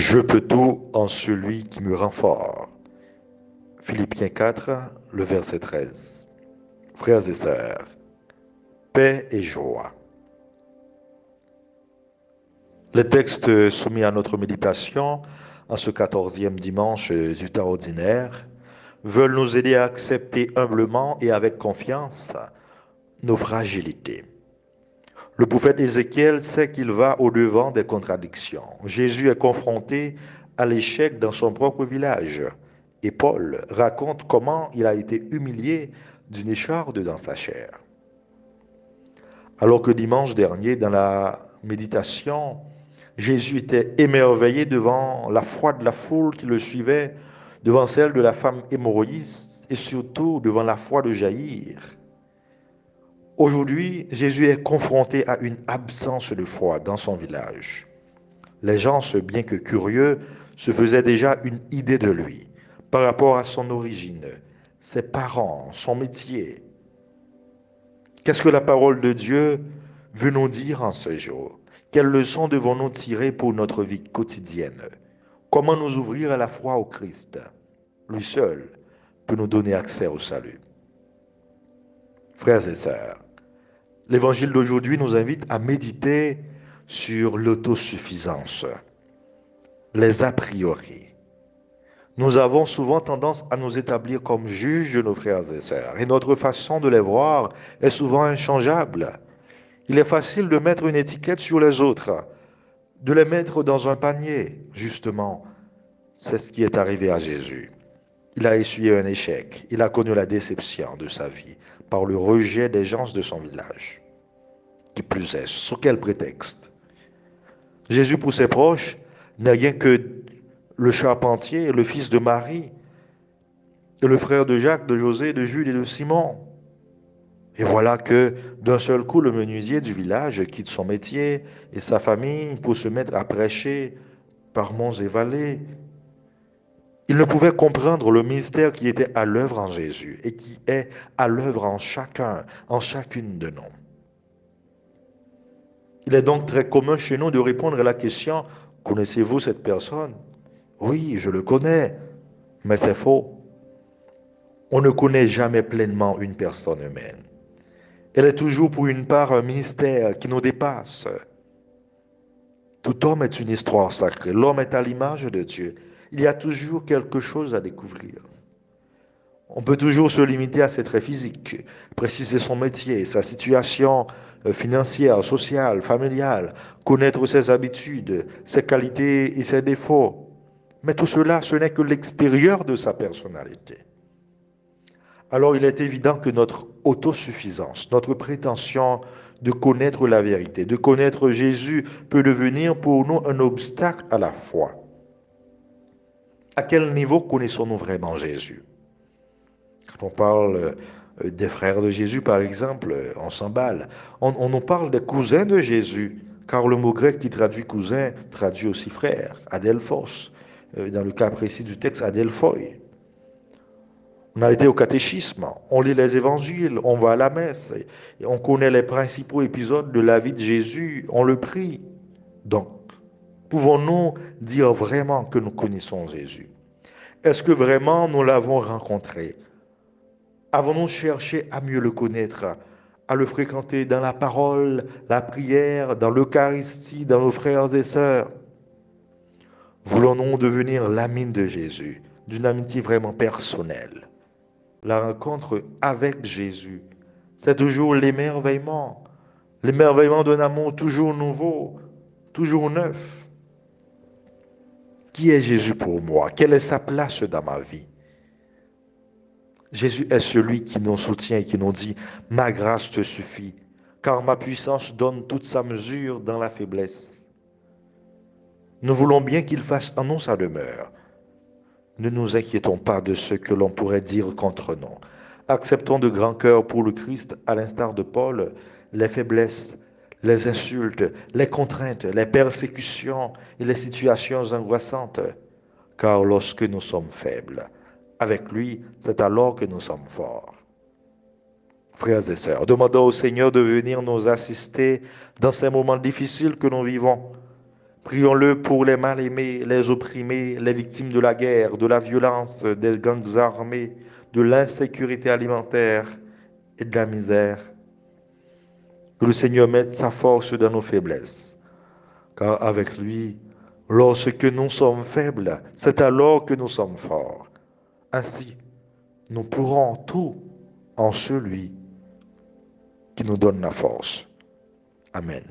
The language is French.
Je peux tout en celui qui me rend fort. Philippiens 4, le verset 13. Frères et sœurs, paix et joie. Les textes soumis à notre méditation en ce 14e dimanche du temps ordinaire veulent nous aider à accepter humblement et avec confiance nos fragilités. Le prophète Ézéchiel sait qu'il va au-devant des contradictions. Jésus est confronté à l'échec dans son propre village. Et Paul raconte comment il a été humilié d'une écharde dans sa chair. Alors que dimanche dernier, dans la méditation, Jésus était émerveillé devant la foi de la foule qui le suivait, devant celle de la femme hémorroïste et surtout devant la foi de Jaïr. Aujourd'hui, Jésus est confronté à une absence de foi dans son village. Les gens, bien que curieux, se faisaient déjà une idée de lui par rapport à son origine, ses parents, son métier. Qu'est-ce que la parole de Dieu veut nous dire en ce jour? Quelles leçons devons-nous tirer pour notre vie quotidienne? Comment nous ouvrir à la foi au Christ? Lui seul peut nous donner accès au salut. Frères et sœurs, l'évangile d'aujourd'hui nous invite à méditer sur l'autosuffisance, les a priori. Nous avons souvent tendance à nous établir comme juges de nos frères et sœurs, et notre façon de les voir est souvent inchangeable. Il est facile de mettre une étiquette sur les autres, de les mettre dans un panier. Justement, c'est ce qui est arrivé à Jésus. Il a essuyé un échec, il a connu la déception de sa vie par le rejet des gens de son village. Qui plus est, sous quel prétexte? Jésus, pour ses proches, n'est rien que le charpentier, le fils de Marie, et le frère de Jacques, de José, de Jude et de Simon. Et voilà que d'un seul coup, le menuisier du village quitte son métier et sa famille pour se mettre à prêcher par monts et vallées. Il ne pouvait comprendre le mystère qui était à l'œuvre en Jésus et qui est à l'œuvre en chacun, en chacune de nous. Il est donc très commun chez nous de répondre à la question, connaissez-vous cette personne? Oui, je le connais, mais c'est faux. On ne connaît jamais pleinement une personne humaine. Elle est toujours pour une part un mystère qui nous dépasse. Tout homme est une histoire sacrée. L'homme est à l'image de Dieu. Il y a toujours quelque chose à découvrir. On peut toujours se limiter à ses traits physiques, préciser son métier, sa situation financière, sociale, familiale, connaître ses habitudes, ses qualités et ses défauts. Mais tout cela, ce n'est que l'extérieur de sa personnalité. Alors il est évident que notre autosuffisance, notre prétention de connaître la vérité, de connaître Jésus peut devenir pour nous un obstacle à la foi. À quel niveau connaissons-nous vraiment Jésus? Quand on parle des frères de Jésus, par exemple, on s'emballe. On nous parle des cousins de Jésus, car le mot grec qui traduit cousin traduit aussi frère, adelphos. Dans le cas précis du texte, adelphoi. On a été au catéchisme, on lit les évangiles, on va à la messe, et on connaît les principaux épisodes de la vie de Jésus, on le prie. Donc, pouvons-nous dire vraiment que nous connaissons Jésus? Est-ce que vraiment nous l'avons rencontré? Avons-nous cherché à mieux le connaître, à le fréquenter dans la parole, la prière, dans l'Eucharistie, dans nos frères et sœurs? Voulons-nous devenir l'amine de Jésus, d'une amitié vraiment personnelle? La rencontre avec Jésus, c'est toujours l'émerveillement d'un amour toujours nouveau, toujours neuf. Qui est Jésus pour moi? Quelle est sa place dans ma vie? Jésus est celui qui nous soutient et qui nous dit, ma grâce te suffit, car ma puissance donne toute sa mesure dans la faiblesse. Nous voulons bien qu'il fasse en nous sa demeure. Ne nous inquiétons pas de ce que l'on pourrait dire contre nous. Acceptons de grand cœur pour le Christ, à l'instar de Paul, les faiblesses, les insultes, les contraintes, les persécutions et les situations angoissantes. Car lorsque nous sommes faibles, avec lui, c'est alors que nous sommes forts. Frères et sœurs, demandons au Seigneur de venir nous assister dans ces moments difficiles que nous vivons. Prions-le pour les mal-aimés, les opprimés, les victimes de la guerre, de la violence, des gangs armés, de l'insécurité alimentaire et de la misère. Que le Seigneur mette sa force dans nos faiblesses. Car avec lui, lorsque nous sommes faibles, c'est alors que nous sommes forts. Ainsi, nous pourrons tout en celui qui nous donne la force. Amen.